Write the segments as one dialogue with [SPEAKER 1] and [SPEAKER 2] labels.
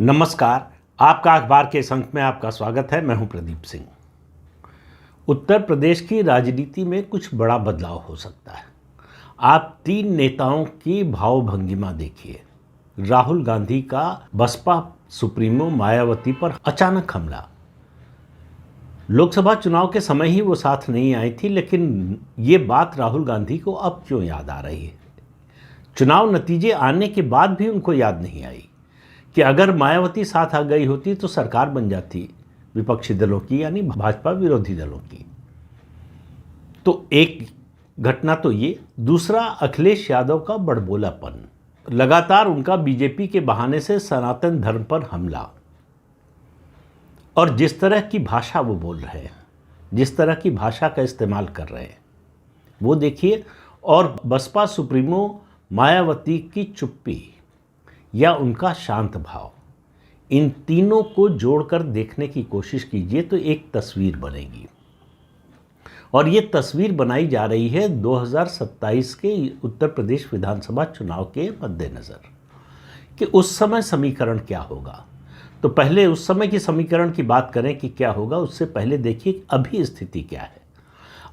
[SPEAKER 1] नमस्कार। आपका अखबार के इस अंक में आपका स्वागत है। मैं हूं प्रदीप सिंह। उत्तर प्रदेश की राजनीति में कुछ बड़ा बदलाव हो सकता है। आप तीन नेताओं की भावभंगिमा देखिए। राहुल गांधी का बसपा सुप्रीमो मायावती पर अचानक हमला। लोकसभा चुनाव के समय ही वो साथ नहीं आई थी, लेकिन ये बात राहुल गांधी को अब क्यों याद आ रही है? चुनाव नतीजे आने के बाद भी उनको याद नहीं आई कि अगर मायावती साथ आ गई होती तो सरकार बन जाती विपक्षी दलों की, यानी भाजपा विरोधी दलों की। तो एक घटना तो ये, दूसरा अखिलेश यादव का बड़बोलापन, लगातार उनका बीजेपी के बहाने से सनातन धर्म पर हमला, और जिस तरह की भाषा वो बोल रहे हैं, जिस तरह की भाषा का इस्तेमाल कर रहे हैं वो देखिए। और बसपा सुप्रीमो मायावती की चुप्पी या उनका शांत भाव, इन तीनों को जोड़कर देखने की कोशिश कीजिए तो एक तस्वीर बनेगी। और ये तस्वीर बनाई जा रही है 2027 के उत्तर प्रदेश विधानसभा चुनाव के मद्देनज़र कि उस समय समीकरण क्या होगा। तो पहले उस समय की समीकरण की बात करें कि क्या होगा, उससे पहले देखिए अभी स्थिति क्या है।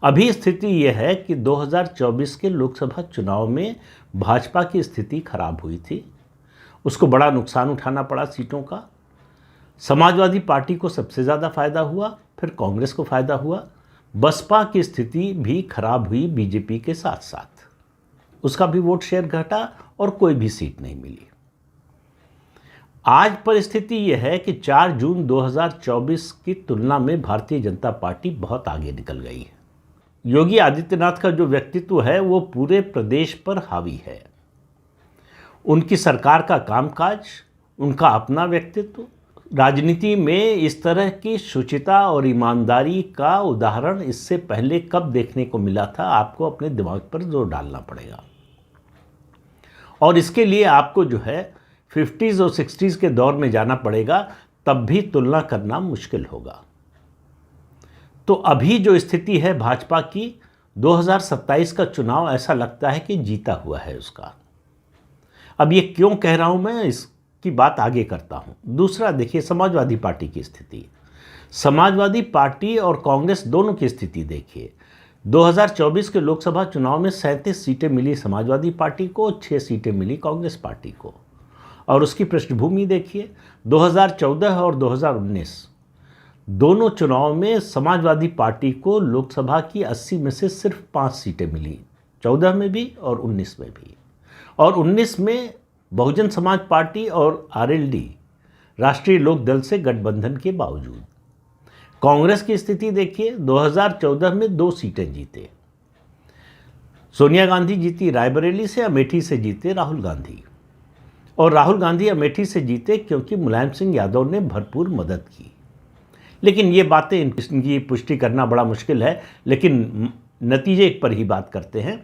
[SPEAKER 1] अभी स्थिति यह है कि 2024 के लोकसभा चुनाव में भाजपा की स्थिति खराब हुई थी, उसको बड़ा नुकसान उठाना पड़ा सीटों का। समाजवादी पार्टी को सबसे ज़्यादा फायदा हुआ, फिर कांग्रेस को फायदा हुआ। बसपा की स्थिति भी खराब हुई बीजेपी के साथ साथ, उसका भी वोट शेयर घटा और कोई भी सीट नहीं मिली। आज परिस्थिति यह है कि 4 जून 2024 की तुलना में भारतीय जनता पार्टी बहुत आगे निकल गई है। योगी आदित्यनाथ का जो व्यक्तित्व है वो पूरे प्रदेश पर हावी है। उनकी सरकार का कामकाज, उनका अपना व्यक्तित्व, राजनीति में इस तरह की शुचिता और ईमानदारी का उदाहरण इससे पहले कब देखने को मिला था, आपको अपने दिमाग पर जोर डालना पड़ेगा। और इसके लिए आपको जो है 50s और 60s के दौर में जाना पड़ेगा, तब भी तुलना करना मुश्किल होगा। तो अभी जो स्थिति है भाजपा की, 2027 का चुनाव ऐसा लगता है कि जीता हुआ है उसका। अब ये क्यों कह रहा हूं मैं, इसकी बात आगे करता हूं। दूसरा देखिए समाजवादी पार्टी की स्थिति। समाजवादी पार्टी और कांग्रेस दोनों की स्थिति देखिए। 2024 के लोकसभा चुनाव में 37 सीटें मिली समाजवादी पार्टी को, 6 सीटें मिली कांग्रेस पार्टी को। और उसकी पृष्ठभूमि देखिए, 2014 और 2019 दोनों चुनाव में समाजवादी पार्टी को लोकसभा की 80 में से सिर्फ 5 सीटें मिली, 14 में भी और 19 में भी। और 19 में बहुजन समाज पार्टी और आरएलडी राष्ट्रीय लोक दल से गठबंधन के बावजूद। कांग्रेस की स्थिति देखिए, 2014 में 2 सीटें जीते। सोनिया गांधी जीती रायबरेली से, अमेठी से जीते राहुल गांधी। और राहुल गांधी अमेठी से जीते क्योंकि मुलायम सिंह यादव ने भरपूर मदद की। लेकिन ये बातें, इनकी पुष्टि करना बड़ा मुश्किल है, लेकिन नतीजे पर ही बात करते हैं।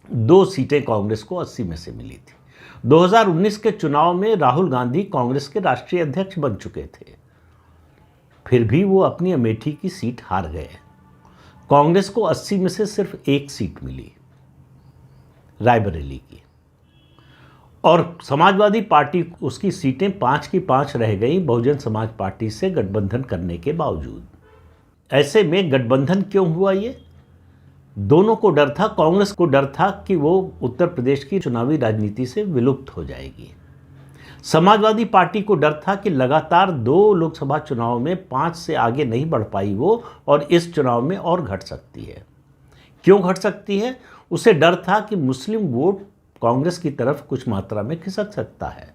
[SPEAKER 1] 2 सीटें कांग्रेस को 80 में से मिली थी। 2019 के चुनाव में राहुल गांधी कांग्रेस के राष्ट्रीय अध्यक्ष बन चुके थे, फिर भी वो अपनी अमेठी की सीट हार गए। कांग्रेस को 80 में से सिर्फ 1 सीट मिली, रायबरेली की। और समाजवादी पार्टी, उसकी सीटें 5 की 5 रह गई बहुजन समाज पार्टी से गठबंधन करने के बावजूद। ऐसे में गठबंधन क्यों हुआ? ये दोनों को डर था। कांग्रेस को डर था कि वो उत्तर प्रदेश की चुनावी राजनीति से विलुप्त हो जाएगी। समाजवादी पार्टी को डर था कि लगातार 2 लोकसभा चुनाव में 5 से आगे नहीं बढ़ पाई वो, और इस चुनाव में और घट सकती है। क्यों घट सकती है? उसे डर था कि मुस्लिम वोट कांग्रेस की तरफ कुछ मात्रा में खिसक सकता है।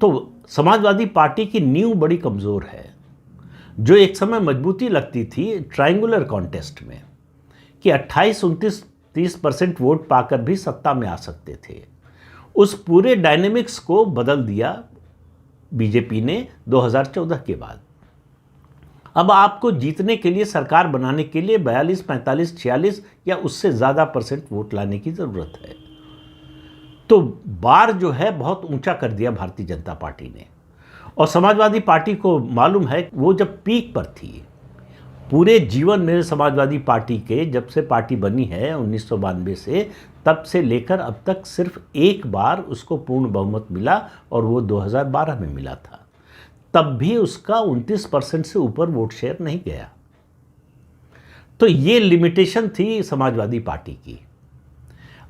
[SPEAKER 1] तो समाजवादी पार्टी की नींव बड़ी कमज़ोर है। जो एक समय मजबूती लगती थी ट्रायंगुलर कॉन्टेस्ट में कि 28, 29, 30% वोट पाकर भी सत्ता में आ सकते थे, उस पूरे डायनेमिक्स को बदल दिया बीजेपी ने 2014 के बाद। अब आपको जीतने के लिए, सरकार बनाने के लिए 42, 45, 46 या उससे ज़्यादा परसेंट वोट लाने की ज़रूरत है। तो बार जो है बहुत ऊंचा कर दिया भारतीय जनता पार्टी ने। और समाजवादी पार्टी को मालूम है वो जब पीक पर थी, पूरे जीवन में समाजवादी पार्टी के जब से पार्टी बनी है 1992 से, तब से लेकर अब तक सिर्फ एक बार उसको पूर्ण बहुमत मिला और वो 2012 में मिला था। तब भी उसका 29% से ऊपर वोट शेयर नहीं गया। तो ये लिमिटेशन थी समाजवादी पार्टी की।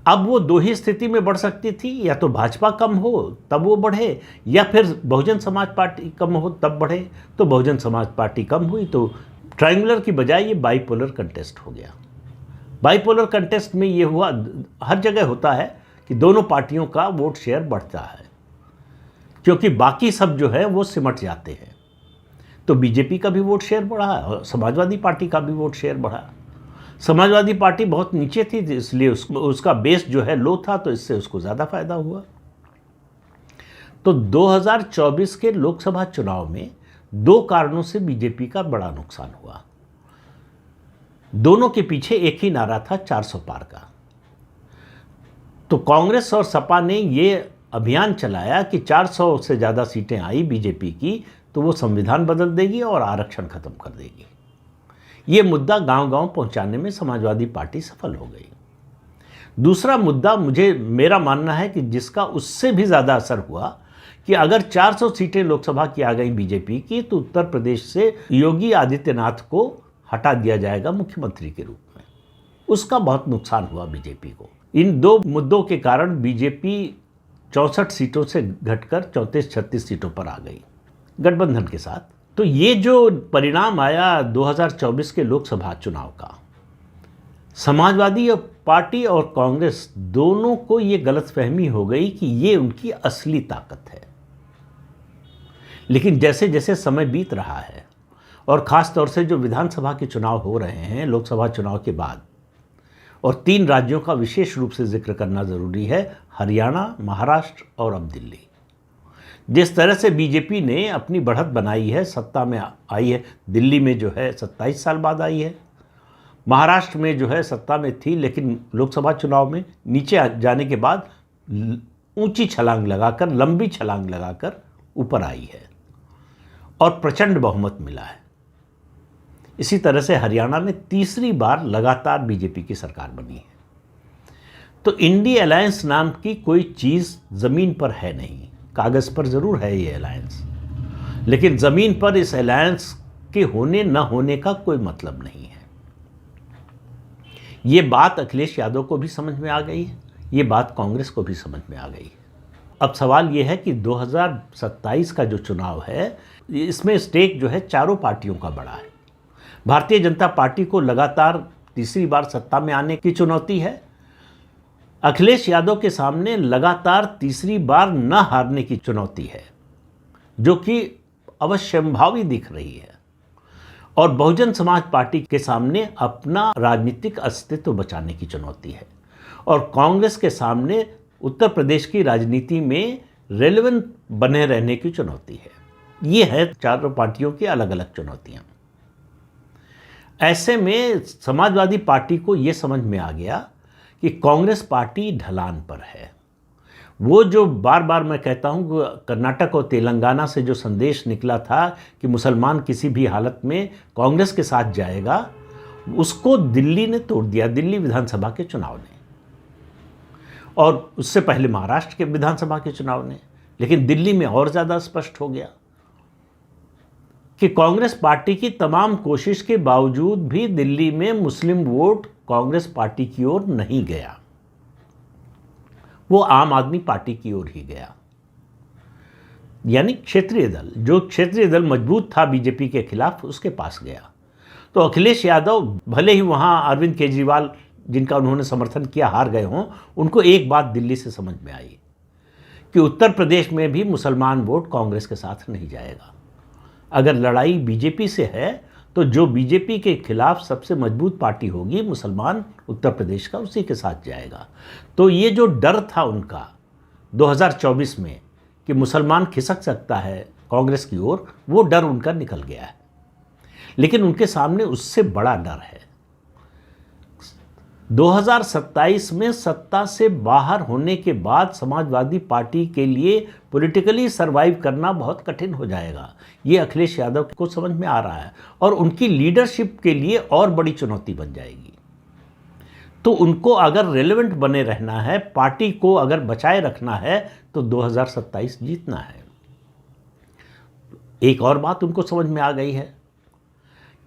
[SPEAKER 1] अब वो दो ही स्थिति में बढ़ सकती थी, या तो भाजपा कम हो तब वो बढ़े, या फिर बहुजन समाज पार्टी कम हो तब बढ़े। तो बहुजन समाज पार्टी कम हुई तो ट्रायंगुलर की बजाय ये बाइपोलर कंटेस्ट हो गया। बाइपोलर कंटेस्ट में ये हुआ, हर जगह होता है कि दोनों पार्टियों का वोट शेयर बढ़ता है, क्योंकि बाकी सब जो है वो सिमट जाते हैं। तो बीजेपी का भी वोट शेयर बढ़ा और समाजवादी पार्टी का भी वोट शेयर बढ़ा। समाजवादी पार्टी बहुत नीचे थी, इसलिए उसका बेस जो है लो था, तो इससे उसको ज़्यादा फायदा हुआ। तो 2024 के लोकसभा चुनाव में दो कारणों से बीजेपी का बड़ा नुकसान हुआ। दोनों के पीछे एक ही नारा था, 400 पार का। तो कांग्रेस और सपा ने ये अभियान चलाया कि 400 से ज़्यादा सीटें आई बीजेपी की तो वो संविधान बदल देगी और आरक्षण खत्म कर देगी। ये मुद्दा गांव-गांव पहुंचाने में समाजवादी पार्टी सफल हो गई। दूसरा मुद्दा मेरा मानना है कि जिसका उससे भी ज़्यादा असर हुआ कि अगर 400 सीटें लोकसभा की आ गई बीजेपी की, तो उत्तर प्रदेश से योगी आदित्यनाथ को हटा दिया जाएगा मुख्यमंत्री के रूप में। उसका बहुत नुकसान हुआ बीजेपी को। इन दो मुद्दों के कारण बीजेपी 64 सीटों से घटकर 34-36 सीटों पर आ गई गठबंधन के साथ। तो ये जो परिणाम आया 2024 के लोकसभा चुनाव का, समाजवादी पार्टी और कांग्रेस दोनों को ये गलतफहमी हो गई कि ये उनकी असली ताकत है। लेकिन जैसे जैसे समय बीत रहा है, और ख़ास तौर से जो विधानसभा के चुनाव हो रहे हैं लोकसभा चुनाव के बाद, और 3 राज्यों का विशेष रूप से जिक्र करना ज़रूरी है, हरियाणा, महाराष्ट्र और अब दिल्ली। जिस तरह से बीजेपी ने अपनी बढ़त बनाई है, सत्ता में आई है, दिल्ली में जो है 27 साल बाद आई है, महाराष्ट्र में जो है सत्ता में थी लेकिन लोकसभा चुनाव में नीचे जाने के बाद ऊंची छलांग लगाकर, लंबी छलांग लगाकर ऊपर आई है और प्रचंड बहुमत मिला है। इसी तरह से हरियाणा में तीसरी बार लगातार बीजेपी की सरकार बनी है। तो इंडी अलायंस नाम की कोई चीज़ ज़मीन पर है नहीं। कागज़ पर ज़रूर है ये अलायंस, लेकिन ज़मीन पर इस अलायंस के होने न होने का कोई मतलब नहीं है। ये बात अखिलेश यादव को भी समझ में आ गई है, ये बात कांग्रेस को भी समझ में आ गई है। अब सवाल ये है कि 2027 का जो चुनाव है, इसमें स्टेक जो है चारों पार्टियों का बड़ा है। भारतीय जनता पार्टी को लगातार तीसरी बार सत्ता में आने की चुनौती है। अखिलेश यादव के सामने लगातार तीसरी बार न हारने की चुनौती है, जो कि अवश्यंभावी दिख रही है। और बहुजन समाज पार्टी के सामने अपना राजनीतिक अस्तित्व बचाने की चुनौती है। और कांग्रेस के सामने उत्तर प्रदेश की राजनीति में रेलेवेंट बने रहने की चुनौती है। ये है चारों पार्टियों की अलग अलग चुनौतियां। ऐसे में समाजवादी पार्टी को ये समझ में आ गया कि कांग्रेस पार्टी ढलान पर है। वो जो बार बार मैं कहता हूँ, कर्नाटक और तेलंगाना से जो संदेश निकला था कि मुसलमान किसी भी हालत में कांग्रेस के साथ जाएगा, उसको दिल्ली ने तोड़ दिया, दिल्ली विधानसभा के चुनाव ने, और उससे पहले महाराष्ट्र के विधानसभा के चुनाव ने। लेकिन दिल्ली में और ज़्यादा स्पष्ट हो गया कि कांग्रेस पार्टी की तमाम कोशिश के बावजूद भी दिल्ली में मुस्लिम वोट कांग्रेस पार्टी की ओर नहीं गया, वो आम आदमी पार्टी की ओर ही गया। यानी क्षेत्रीय दल, जो क्षेत्रीय दल मजबूत था बीजेपी के खिलाफ, उसके पास गया। तो अखिलेश यादव भले ही वहाँ अरविंद केजरीवाल, जिनका उन्होंने समर्थन किया, हार गए हों, उनको एक बात दिल्ली से समझ में आई कि उत्तर प्रदेश में भी मुसलमान वोट कांग्रेस के साथ नहीं जाएगा। अगर लड़ाई बीजेपी से है तो जो बीजेपी के खिलाफ सबसे मजबूत पार्टी होगी मुसलमान उत्तर प्रदेश का, उसी के साथ जाएगा। तो ये जो डर था उनका 2024 में कि मुसलमान खिसक सकता है कांग्रेस की ओर, वो डर उनका निकल गया है। लेकिन उनके सामने उससे बड़ा डर है। 2027 में सत्ता से बाहर होने के बाद समाजवादी पार्टी के लिए पॉलिटिकली सरवाइव करना बहुत कठिन हो जाएगा। ये अखिलेश यादव को समझ में आ रहा है और उनकी लीडरशिप के लिए और बड़ी चुनौती बन जाएगी। तो उनको अगर रेलेवेंट बने रहना है, पार्टी को अगर बचाए रखना है, तो 2027 जीतना है। एक और बात उनको समझ में आ गई है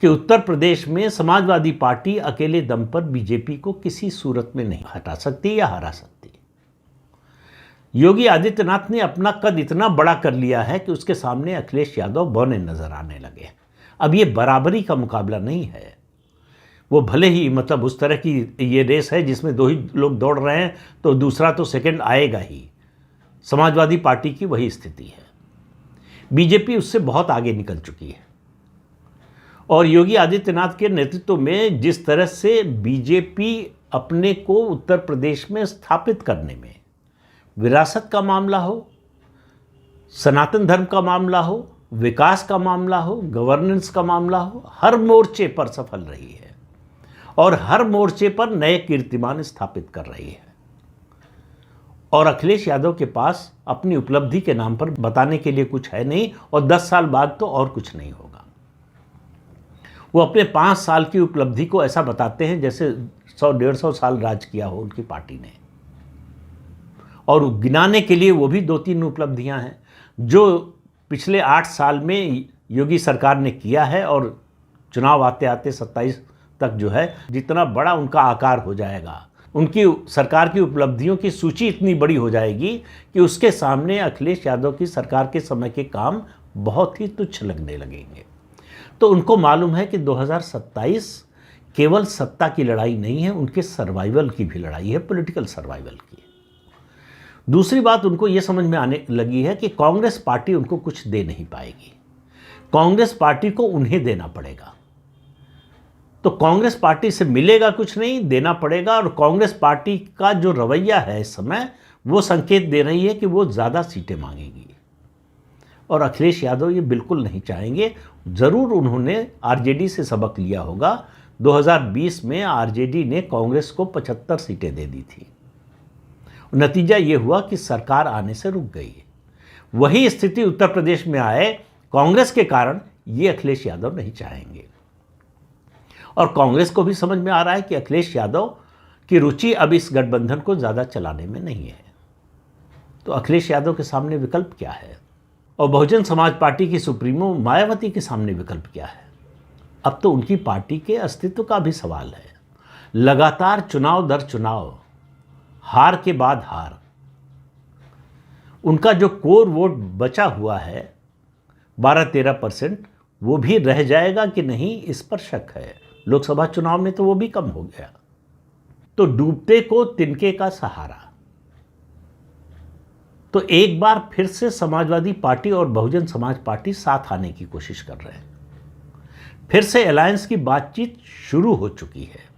[SPEAKER 1] कि उत्तर प्रदेश में समाजवादी पार्टी अकेले दम पर बीजेपी को किसी सूरत में नहीं हटा सकती या हरा सकती। योगी आदित्यनाथ ने अपना कद इतना बड़ा कर लिया है कि उसके सामने अखिलेश यादव बौने नजर आने लगे। अब ये बराबरी का मुकाबला नहीं है। वो भले ही मतलब उस तरह की ये रेस है जिसमें दो ही लोग दौड़ रहे हैं तो दूसरा तो सेकंड आएगा ही। समाजवादी पार्टी की वही स्थिति है। बीजेपी उससे बहुत आगे निकल चुकी है और योगी आदित्यनाथ के नेतृत्व में जिस तरह से बीजेपी अपने को उत्तर प्रदेश में स्थापित करने में, विरासत का मामला हो, सनातन धर्म का मामला हो, विकास का मामला हो, गवर्नेंस का मामला हो, हर मोर्चे पर सफल रही है और हर मोर्चे पर नए कीर्तिमान स्थापित कर रही है। और अखिलेश यादव के पास अपनी उपलब्धि के नाम पर बताने के लिए कुछ है नहीं और 10 साल बाद तो और कुछ नहीं होगा। वो अपने 5 साल की उपलब्धि को ऐसा बताते हैं जैसे 100-150 साल राज किया हो उनकी पार्टी ने। और गिनाने के लिए वो भी 2-3 उपलब्धियां हैं जो पिछले 8 साल में योगी सरकार ने किया है और चुनाव आते आते 27 तक जो है जितना बड़ा उनका आकार हो जाएगा, उनकी सरकार की उपलब्धियों की सूची इतनी बड़ी हो जाएगी कि उसके सामने अखिलेश यादव की सरकार के समय के काम बहुत ही तुच्छ लगने लगेंगे। तो उनको मालूम है कि 2027 केवल सत्ता की लड़ाई नहीं है, उनके सर्वाइवल की भी लड़ाई है, पॉलिटिकल सर्वाइवल की। दूसरी बात उनको ये समझ में आने लगी है कि कांग्रेस पार्टी उनको कुछ दे नहीं पाएगी, कांग्रेस पार्टी को उन्हें देना पड़ेगा। तो कांग्रेस पार्टी से मिलेगा कुछ नहीं, देना पड़ेगा। और कांग्रेस पार्टी का जो रवैया है इस समय वो संकेत दे रही है कि वो ज़्यादा सीटें मांगेगी और अखिलेश यादव ये बिल्कुल नहीं चाहेंगे। ज़रूर उन्होंने आरजेडी से सबक लिया होगा। 2020 में आरजेडी ने कांग्रेस को 75 सीटें दे दी थी। नतीजा ये हुआ कि सरकार आने से रुक गई। वही स्थिति उत्तर प्रदेश में आए कांग्रेस के कारण, ये अखिलेश यादव नहीं चाहेंगे। और कांग्रेस को भी समझ में आ रहा है कि अखिलेश यादव की रुचि अब इस गठबंधन को ज़्यादा चलाने में नहीं है। तो अखिलेश यादव के सामने विकल्प क्या है और बहुजन समाज पार्टी की सुप्रीमो मायावती के सामने विकल्प क्या है? अब तो उनकी पार्टी के अस्तित्व का भी सवाल है। लगातार चुनाव दर चुनाव, हार के बाद हार, उनका जो कोर वोट बचा हुआ है 12-13%, वो भी रह जाएगा कि नहीं, इस पर शक है। लोकसभा चुनाव में तो वो भी कम हो गया। तो डूबते को तिनके का सहारा। तो एक बार फिर से समाजवादी पार्टी और बहुजन समाज पार्टी साथ आने की कोशिश कर रहे हैं। फिर से अलायंस की बातचीत शुरू हो चुकी है।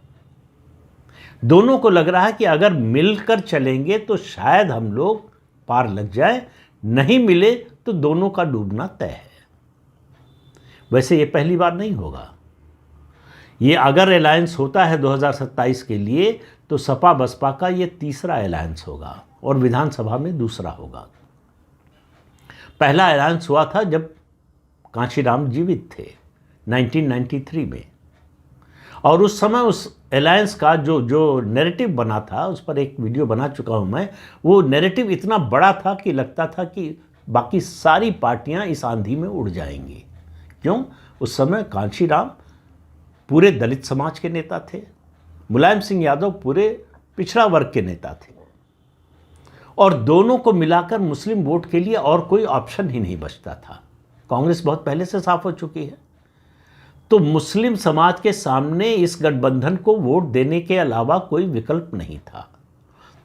[SPEAKER 1] दोनों को लग रहा है कि अगर मिलकर चलेंगे तो शायद हम लोग पार लग जाए, नहीं मिले तो दोनों का डूबना तय है। वैसे ये पहली बार नहीं होगा। ये अगर अलायंस होता है 2027 के लिए तो सपा बसपा का ये तीसरा अलायंस होगा और विधानसभा में दूसरा होगा। पहला अलायंस हुआ था जब कांशीराम जीवित थे 1993 में, और उस समय उस अलायंस का जो नैरेटिव बना था, उस पर एक वीडियो बना चुका हूँ मैं। वो नैरेटिव इतना बड़ा था कि लगता था कि बाकी सारी पार्टियां इस आंधी में उड़ जाएंगी। क्यों? उस समय कांशीराम पूरे दलित समाज के नेता थे, मुलायम सिंह यादव पूरे पिछड़ा वर्ग के नेता थे, और दोनों को मिलाकर मुस्लिम वोट के लिए और कोई ऑप्शन ही नहीं बचता था। कांग्रेस बहुत पहले से साफ हो चुकी है। तो मुस्लिम समाज के सामने इस गठबंधन को वोट देने के अलावा कोई विकल्प नहीं था।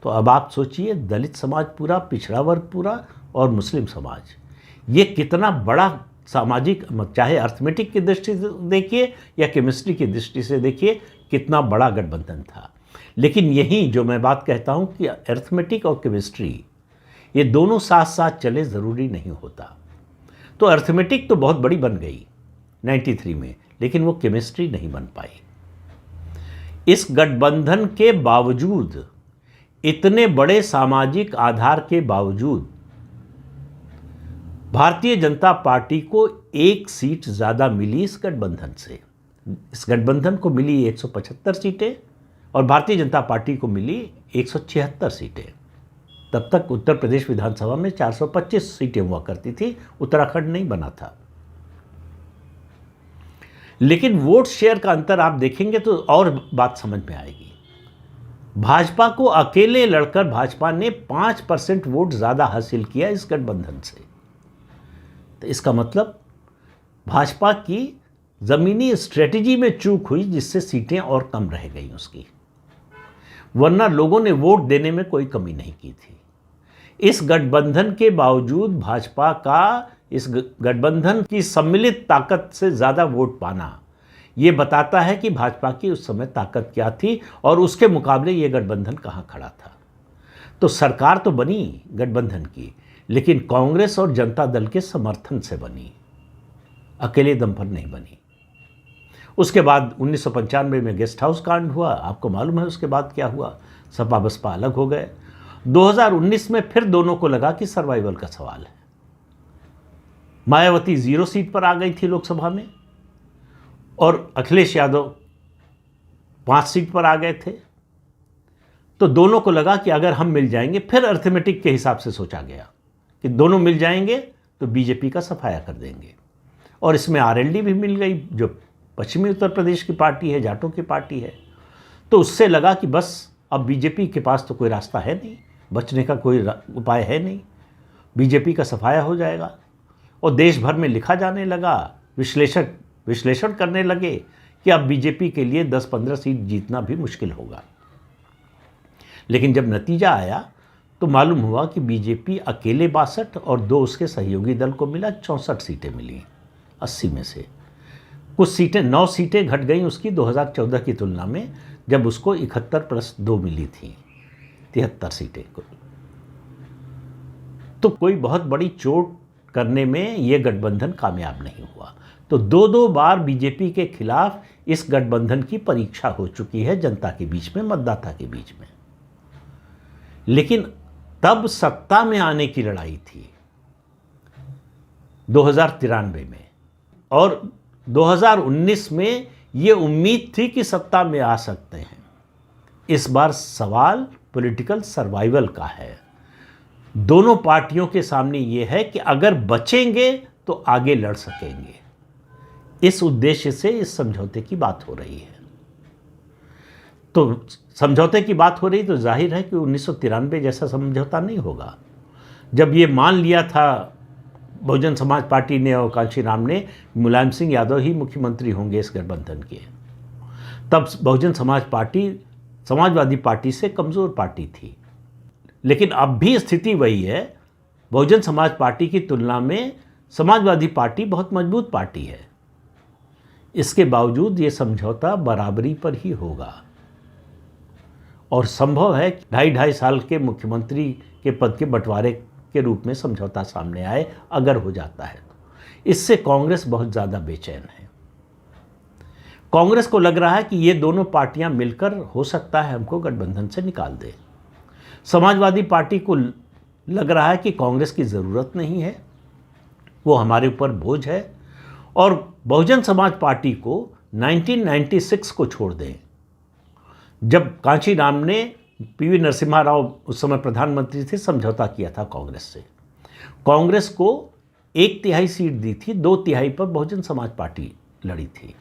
[SPEAKER 1] तो अब आप सोचिए, दलित समाज पूरा, पिछड़ा वर्ग पूरा और मुस्लिम समाज, ये कितना बड़ा सामाजिक, चाहे अर्थमेटिक की दृष्टि से देखिए या केमिस्ट्री की दृष्टि से देखिए, कितना बड़ा गठबंधन था। लेकिन यही जो मैं बात कहता हूँ कि अर्थमेटिक और केमिस्ट्री ये दोनों साथ साथ चले, ज़रूरी नहीं होता। तो अर्थमेटिक तो बहुत बड़ी बन गई 93 में, लेकिन वो केमिस्ट्री नहीं बन पाई। इस गठबंधन के बावजूद, इतने बड़े सामाजिक आधार के बावजूद, भारतीय जनता पार्टी को एक सीट ज़्यादा मिली इस गठबंधन से। इस गठबंधन को मिली 175 सीटें और भारतीय जनता पार्टी को मिली 176 सीटें। तब तक उत्तर प्रदेश विधानसभा में 425 सीटें हुआ करती थी, उत्तराखंड नहीं बना था। लेकिन वोट शेयर का अंतर आप देखेंगे तो और बात समझ में आएगी। भाजपा को अकेले लड़कर भाजपा ने 5% वोट ज़्यादा हासिल किया इस गठबंधन से। तो इसका मतलब भाजपा की ज़मीनी स्ट्रेटजी में चूक हुई, जिससे सीटें और कम रह गई उसकी, वरना लोगों ने वोट देने में कोई कमी नहीं की थी। इस गठबंधन के बावजूद भाजपा का इस गठबंधन की सम्मिलित ताकत से ज़्यादा वोट पाना, ये बताता है कि भाजपा की उस समय ताकत क्या थी और उसके मुकाबले ये गठबंधन कहाँ खड़ा था। तो सरकार तो बनी गठबंधन की, लेकिन कांग्रेस और जनता दल के समर्थन से बनी, अकेले दम पर नहीं बनी। उसके बाद 1995 में गेस्ट हाउस कांड हुआ, आपको मालूम है उसके बाद क्या हुआ, सपा बसपा अलग हो गए। 2019 में फिर दोनों को लगा कि सर्वाइवल का सवाल है। मायावती 0 सीट पर आ गई थी लोकसभा में और अखिलेश यादव 5 सीट पर आ गए थे। तो दोनों को लगा कि अगर हम मिल जाएंगे, फिर अर्थमेटिक के हिसाब से सोचा गया कि दोनों मिल जाएंगे तो बीजेपी का सफाया कर देंगे। और इसमें आरएलडी भी मिल गई, जो पश्चिमी उत्तर प्रदेश की पार्टी है, जाटों की पार्टी है। तो उससे लगा कि बस अब बीजेपी के पास तो कोई रास्ता है नहीं, बचने का कोई उपाय है नहीं, बीजेपी का सफाया हो जाएगा। और देश भर में लिखा जाने लगा, विश्लेषण करने लगे कि अब बीजेपी के लिए 10-15 सीट जीतना भी मुश्किल होगा। लेकिन जब नतीजा आया तो मालूम हुआ कि बीजेपी अकेले 62 और 2 उसके सहयोगी दल को मिला 64 सीटें मिली 80 में से। कुछ सीटें 9 सीटें घट गई उसकी 2014 की तुलना में, जब उसको 71+2 मिली थी, 73 सीटें को। तो कोई बहुत बड़ी चोट करने में ये गठबंधन कामयाब नहीं हुआ। तो 2-2 बार बीजेपी के खिलाफ इस गठबंधन की परीक्षा हो चुकी है जनता के बीच में, मतदाता के बीच में। लेकिन तब सत्ता में आने की लड़ाई थी 2093 में, और 2019 में ये उम्मीद थी कि सत्ता में आ सकते हैं। इस बार सवाल पॉलिटिकल सर्वाइवल का है। दोनों पार्टियों के सामने ये है कि अगर बचेंगे तो आगे लड़ सकेंगे। इस उद्देश्य से इस समझौते की बात हो रही है। तो समझौते की बात हो रही तो जाहिर है कि 1993 जैसा समझौता नहीं होगा। जब ये मान लिया था बहुजन समाज पार्टी ने और कांशीराम ने, मुलायम सिंह यादव ही मुख्यमंत्री होंगे इस गठबंधन के, तब बहुजन समाज पार्टी समाजवादी पार्टी से कमज़ोर पार्टी थी। लेकिन अब भी स्थिति वही है, बहुजन समाज पार्टी की तुलना में समाजवादी पार्टी बहुत मजबूत पार्टी है। इसके बावजूद ये समझौता बराबरी पर ही होगा और संभव है कि 2.5 साल के मुख्यमंत्री के पद के बंटवारे के रूप में समझौता सामने आए। अगर हो जाता है तो इससे कांग्रेस बहुत ज़्यादा बेचैन है। कांग्रेस को लग रहा है कि ये दोनों पार्टियां मिलकर हो सकता है हमको गठबंधन से निकाल दे। समाजवादी पार्टी को लग रहा है कि कांग्रेस की ज़रूरत नहीं है, वो हमारे ऊपर बोझ है। और बहुजन समाज पार्टी को 1996 को छोड़ दें, जब कांशीराम ने पीवी नरसिम्हा राव उस समय प्रधानमंत्री थे, समझौता किया था कांग्रेस से। कांग्रेस को 1/3 सीट दी थी, 2/3 पर बहुजन समाज पार्टी लड़ी थी।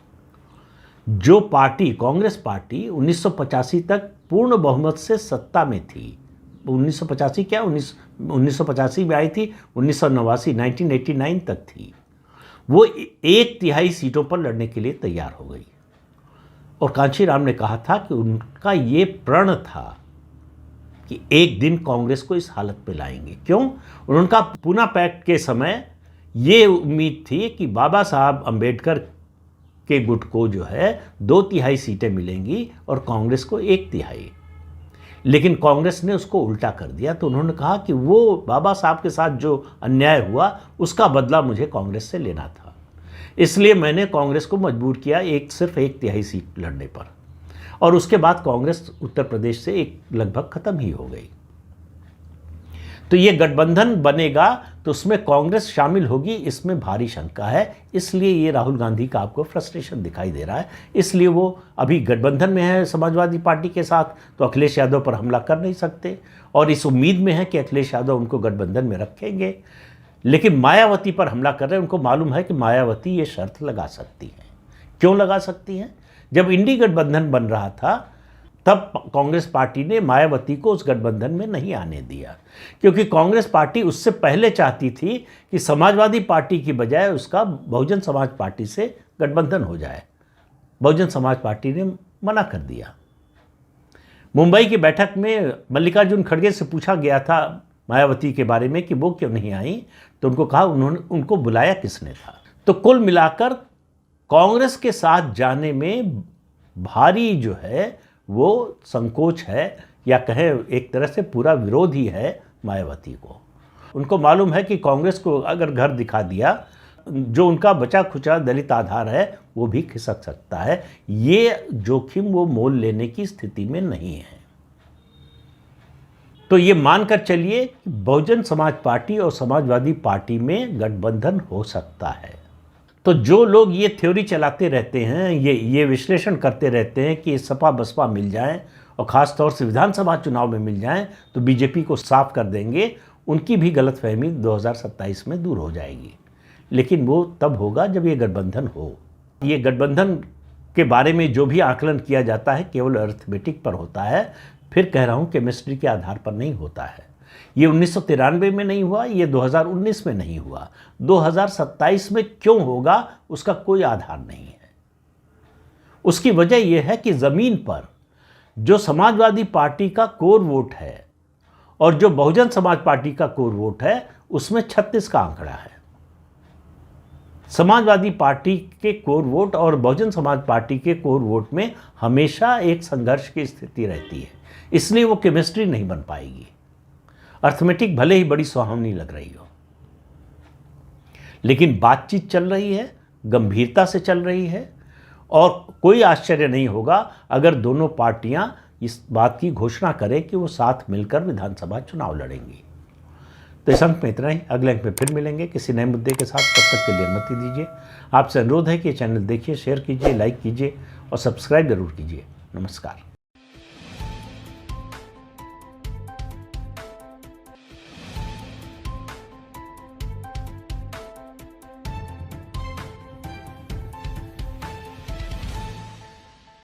[SPEAKER 1] जो पार्टी कांग्रेस पार्टी 1985 तक पूर्ण बहुमत से सत्ता में थी, 1985 क्या 1985 में आई थी, 1989 तक थी, वो 1/3 सीटों पर लड़ने के लिए तैयार हो गई। और कांशीराम ने कहा था कि उनका ये प्रण था कि एक दिन कांग्रेस को इस हालत पे लाएंगे। क्यों? उनका पूना पैक्ट के समय ये उम्मीद थी कि बाबा साहब अंबेडकर के गुट को जो है 2/3 सीटें मिलेंगी और कांग्रेस को 1/3। लेकिन कांग्रेस ने उसको उल्टा कर दिया। तो उन्होंने कहा कि वो बाबा साहब के साथ जो अन्याय हुआ उसका बदला मुझे कांग्रेस से लेना था, इसलिए मैंने कांग्रेस को मजबूर किया सिर्फ 1/3 सीट लड़ने पर। और उसके बाद कांग्रेस उत्तर प्रदेश से एक लगभग खत्म ही हो गई। तो ये गठबंधन बनेगा तो उसमें कांग्रेस शामिल होगी, इसमें भारी शंका है। इसलिए ये राहुल गांधी का आपको फ्रस्ट्रेशन दिखाई दे रहा है। इसलिए वो अभी गठबंधन में है समाजवादी पार्टी के साथ, तो अखिलेश यादव पर हमला कर नहीं सकते और इस उम्मीद में है कि अखिलेश यादव उनको गठबंधन में रखेंगे। लेकिन मायावती पर हमला कर रहे हैं। उनको मालूम है कि मायावती ये शर्त लगा सकती हैं। क्यों लगा सकती हैं? जब इंडी गठबंधन बन रहा था तब कांग्रेस पार्टी ने मायावती को उस गठबंधन में नहीं आने दिया, क्योंकि कांग्रेस पार्टी उससे पहले चाहती थी कि समाजवादी पार्टी की बजाय उसका बहुजन समाज पार्टी से गठबंधन हो जाए। बहुजन समाज पार्टी ने मना कर दिया। मुंबई की बैठक में मल्लिकार्जुन खड़गे से पूछा गया था मायावती के बारे में कि वो क्यों नहीं आई, तो उनको कहा उनको बुलाया किसने था। तो कुल मिलाकर कांग्रेस के साथ जाने में भारी जो है वो संकोच है, या कहें एक तरह से पूरा विरोध ही है मायावती को। उनको मालूम है कि कांग्रेस को अगर घर दिखा दिया, जो उनका बचा खुचा दलित आधार है वो भी खिसक सकता है। ये जोखिम वो मोल लेने की स्थिति में नहीं है। तो ये मानकर चलिए कि बहुजन समाज पार्टी और समाजवादी पार्टी में गठबंधन हो सकता है। तो जो लोग ये थ्योरी चलाते रहते हैं, ये विश्लेषण करते रहते हैं कि सपा बसपा मिल जाएं और ख़ास तौर से विधानसभा चुनाव में मिल जाएं तो बीजेपी को साफ कर देंगे, उनकी भी गलतफहमी 2027 में दूर हो जाएगी। लेकिन वो तब होगा जब ये गठबंधन हो। ये गठबंधन के बारे में जो भी आकलन किया जाता है केवल अर्थमेटिक पर होता है। फिर कह रहा हूँ केमिस्ट्री के आधार पर नहीं होता है। ये 1993 में नहीं हुआ, ये 2019 में नहीं हुआ, 2027 में क्यों होगा उसका कोई आधार नहीं है। उसकी वजह यह है कि ज़मीन पर जो समाजवादी पार्टी का कोर वोट है और जो बहुजन समाज पार्टी का कोर वोट है उसमें 36 का आंकड़ा है। समाजवादी पार्टी के कोर वोट और बहुजन समाज पार्टी के कोर वोट में हमेशा एक संघर्ष की स्थिति रहती है, इसलिए वो केमिस्ट्री नहीं बन पाएगी। अर्थमेटिक भले ही बड़ी सुहावनी लग रही हो, लेकिन बातचीत चल रही है, गंभीरता से चल रही है और कोई आश्चर्य नहीं होगा अगर दोनों पार्टियां इस बात की घोषणा करें कि वो साथ मिलकर विधानसभा चुनाव लड़ेंगी। तो इस अंक में इतना ही। अगले अंक में फिर मिलेंगे किसी नए मुद्दे के साथ। तब तक के लिए अनुमति दीजिए। आपसे अनुरोध है कि चैनल देखिए, शेयर कीजिए, लाइक कीजिए और सब्सक्राइब जरूर कीजिए। नमस्कार।